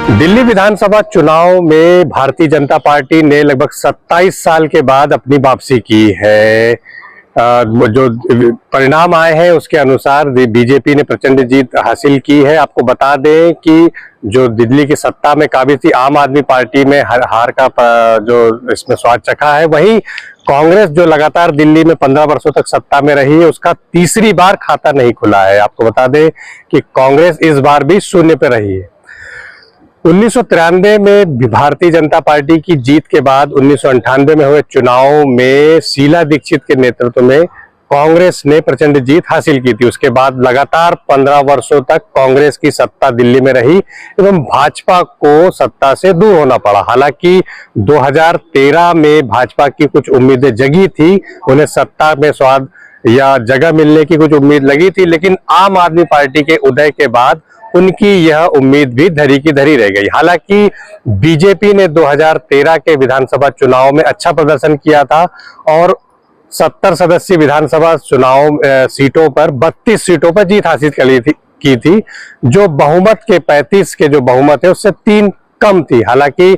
दिल्ली विधानसभा चुनाव में भारतीय जनता पार्टी ने लगभग 27 साल के बाद अपनी वापसी की है। जो परिणाम आए हैं उसके अनुसार बीजेपी ने प्रचंड जीत हासिल की है। आपको बता दें कि जो दिल्ली की सत्ता में काबिज थी आम आदमी पार्टी में हार का जो इसमें स्वाद चखा है, वहीं कांग्रेस जो लगातार दिल्ली में 15 वर्षों तक सत्ता में रही है उसका तीसरी बार खाता नहीं खुला है। आपको बता दें कि कांग्रेस इस बार भी शून्य पे रही है। 1993 में भारतीय जनता पार्टी की जीत के बाद 1998 में हुए चुनाव में शीला दीक्षित के नेतृत्व में कांग्रेस ने प्रचंड जीत हासिल की थी। उसके बाद लगातार 15 वर्षों तक कांग्रेस की सत्ता दिल्ली में रही एवं भाजपा को सत्ता से दूर होना पड़ा। हालांकि 2013 में भाजपा की कुछ उम्मीदें जगी थी, उन्हें सत्ता में स्वाद या जगह मिलने की कुछ उम्मीद लगी थी, लेकिन आम आदमी पार्टी के उदय के बाद उनकी यह उम्मीद भी धरी की धरी रह गई। हालांकि बीजेपी ने 2013 के विधानसभा चुनाव में अच्छा प्रदर्शन किया था और 70 सदस्यीय विधानसभा चुनाव सीटों पर 32 सीटों पर जीत हासिल की थी, जो बहुमत के 35 के जो बहुमत है उससे 3 कम थी। हालांकि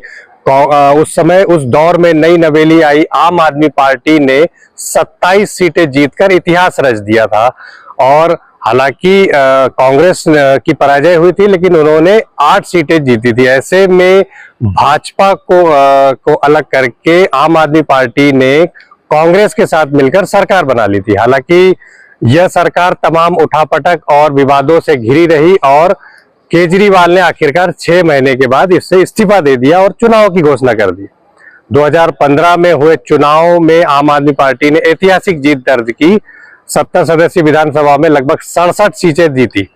उस समय उस दौर में नई नवेली आई आम आदमी पार्टी ने 27 सीटें जीतकर इतिहास रच दिया था और हालांकि कांग्रेस की पराजय हुई थी, लेकिन उन्होंने 8 सीटें जीती थी। ऐसे में भाजपा को अलग करके आम आदमी पार्टी ने कांग्रेस के साथ मिलकर सरकार बना ली थी। हालांकि यह सरकार तमाम उठापटक और विवादों से घिरी रही और केजरीवाल ने आखिरकार 6 महीने के बाद इससे इस्तीफा दे दिया और चुनाव की घोषणा कर दी। 2015 में हुए चुनाव में आम आदमी पार्टी ने ऐतिहासिक जीत दर्ज की। 70 सदस्यीय विधानसभा में लगभग 67 सीटें जीती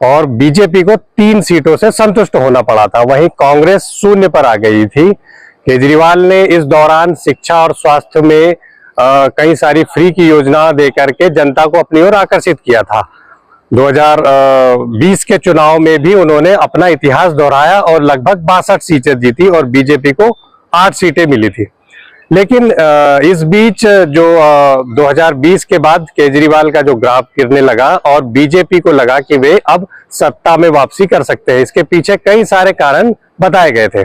और बीजेपी को 3 सीटों से संतुष्ट होना पड़ा था। वहीं कांग्रेस शून्य पर आ गई थी। केजरीवाल ने इस दौरान शिक्षा और स्वास्थ्य में कई सारी फ्री की योजना देकर के जनता को अपनी ओर आकर्षित किया था। 2020 के चुनाव में भी उन्होंने अपना इतिहास दोहराया और लगभग 62 सीटें जीती और बीजेपी को 8 सीटें मिली थी। लेकिन इस बीच जो 2020 के बाद केजरीवाल का जो ग्राफ गिरने लगा और बीजेपी को लगा कि वे अब सत्ता में वापसी कर सकते हैं। इसके पीछे कई सारे कारण बताए गए थे।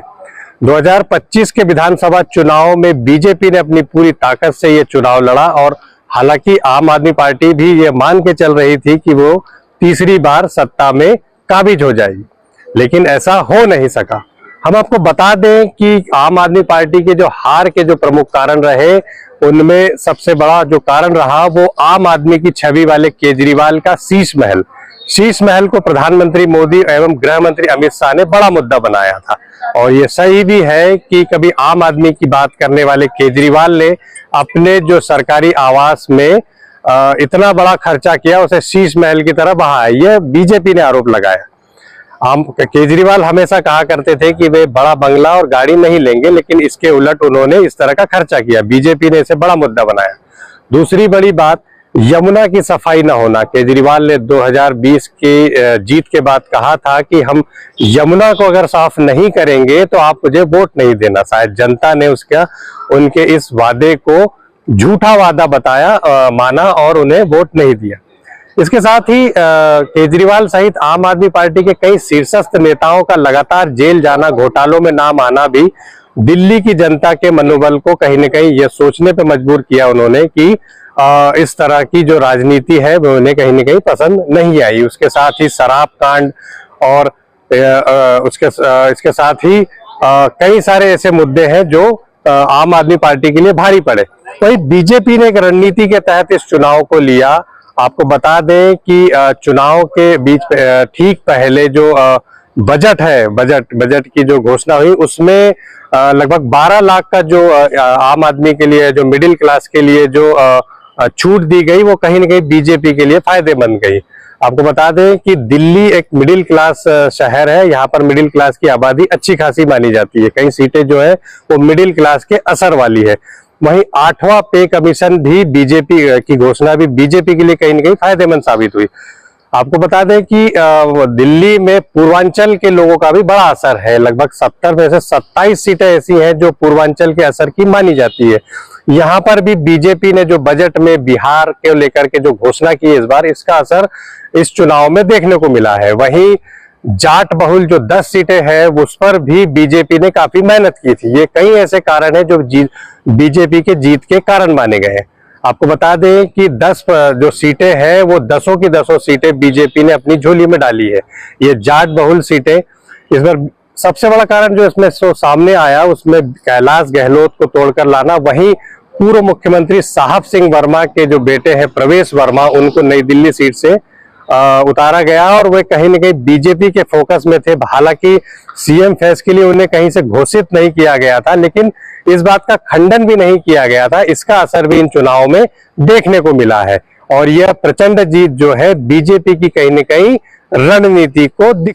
2025 के विधानसभा चुनाव में बीजेपी ने अपनी पूरी ताकत से ये चुनाव लड़ा और हालांकि आम आदमी पार्टी भी ये मान के चल रही थी कि वो तीसरी बार सत्ता में काबिज हो जाएगी, लेकिन ऐसा हो नहीं सका। हम आपको बता दें कि आम आदमी पार्टी के जो हार के जो प्रमुख कारण रहे उनमें सबसे बड़ा जो कारण रहा वो आम आदमी की छवि वाले केजरीवाल का शीश महल। शीश महल को प्रधानमंत्री मोदी एवं गृह मंत्री अमित शाह ने बड़ा मुद्दा बनाया था और ये सही भी है कि कभी आम आदमी की बात करने वाले केजरीवाल ने अपने जो सरकारी आवास में इतना बड़ा खर्चा किया उसे शीश महल की तरह बहाया। यह बीजेपी ने आरोप लगाया। केजरीवाल हमेशा कहा करते थे कि वे बड़ा बंगला और गाड़ी नहीं लेंगे, लेकिन इसके उलट उन्होंने इस तरह का खर्चा किया। बीजेपी ने इसे बड़ा मुद्दा बनाया। दूसरी बड़ी बात, यमुना की सफाई न होना। केजरीवाल ने 2020 की जीत के बाद कहा था कि हम यमुना को अगर साफ नहीं करेंगे तो आप मुझे वोट नहीं देना। शायद जनता ने उनके इस वादे को झूठा वादा बताया, माना और उन्हें वोट नहीं दिया। इसके साथ ही केजरीवाल सहित आम आदमी पार्टी के कई शीर्षस्थ नेताओं का लगातार जेल जाना, घोटालों में नाम आना भी दिल्ली की जनता के मनोबल को कहीं न कहीं यह सोचने पर मजबूर किया उन्होंने कि इस तरह की जो राजनीति है वो उन्हें कहीं न कहीं पसंद नहीं आई। उसके साथ ही शराब कांड और इसके साथ ही कई सारे ऐसे मुद्दे हैं जो आम आदमी पार्टी के लिए भारी पड़े। वही बीजेपी ने एक रणनीति के तहत इस चुनाव को लिया। आपको बता दें कि चुनाव के बीच ठीक पहले जो बजट की जो घोषणा हुई उसमें लगभग 12 लाख का जो आम आदमी के लिए, जो मिडिल क्लास के लिए जो छूट दी गई वो कहीं ना कहीं बीजेपी के लिए फायदेमंद गई। आपको बता दें कि दिल्ली एक मिडिल क्लास शहर है। यहाँ पर मिडिल क्लास की आबादी अच्छी खासी मानी जाती है। कई सीटें जो है वो मिडिल क्लास के असर वाली है। वहीं 8वां पे कमीशन भी बीजेपी की घोषणा भी बीजेपी के लिए कहीं ना कहीं फायदेमंद साबित हुई। आपको बता दें कि दिल्ली में पूर्वांचल के लोगों का भी बड़ा असर है। लगभग 70 में से 27 सीटें ऐसी हैं जो पूर्वांचल के असर की मानी जाती है। यहाँ पर भी बीजेपी ने जो बजट में बिहार के लेकर के जो घोषणा की इस बार, इसका असर इस चुनाव में देखने को मिला है। वहीं जाट बहुल जो 10 सीटें हैं उस पर भी बीजेपी ने काफी मेहनत की थी। ये कई ऐसे कारण हैं जो बीजेपी के जीत के कारण माने गए हैं। आपको बता दें कि 10 जो सीटें हैं वो 10 की 10 सीटें बीजेपी ने अपनी झोली में डाली है। ये जाट बहुल सीटें, इस बार सबसे बड़ा कारण जो इसमें सामने आया उसमें कैलाश गहलोत को तोड़कर लाना, वहीं पूर्व मुख्यमंत्री साहब सिंह वर्मा के जो बेटे हैं प्रवेश वर्मा, उनको नई दिल्ली सीट से उतारा गया और वे कहीं ना कहीं बीजेपी के फोकस में थे। हालांकि सीएम फेस के लिए उन्हें कहीं से घोषित नहीं किया गया था, लेकिन इस बात का खंडन भी नहीं किया गया था। इसका असर भी इन चुनाव में देखने को मिला है और यह प्रचंड जीत जो है बीजेपी की कहीं ना कहीं रणनीति को